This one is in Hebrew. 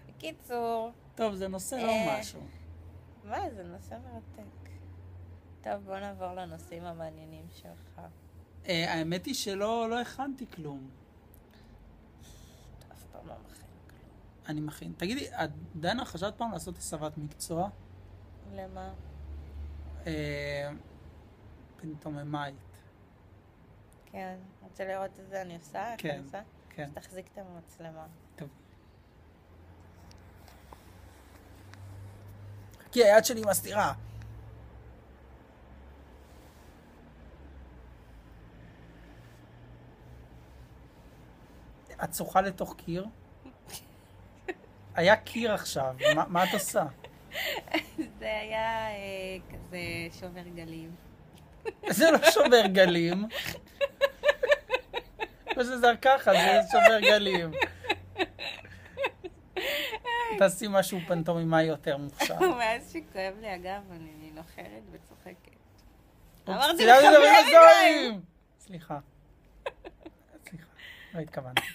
בקיצור. טוב, זה נושא לא משהו. מה? זה נושא מרתק. טוב, בוא נעבור לנושאים המעניינים שלך. האמת היא שלא הכנתי כלום. אתה אף פעם לא מכין כלום. אני מכין. תגידי, דנה, חשבת פעם לעשות הסבת מקצוע? למה? פנטוממאית. כן. רוצה לראות את זה? אני עושה? איך כן, אני עושה? כן. שתחזיק את המצלמה. טוב. כי היד שלי מסתירה. את שוחה לתוך קיר? היה קיר עכשיו, מה את עושה? זה היה כזה שובר גלים. זה לא שובר גלים. זה ככה, זה שובר גלים. תעשי משהו פנטומימאי יותר מוכשר. מאז שכואב לי הגב, אני נוחרת וצוחקת. אמרתי לך לך, סליחה, לא התכוונתי.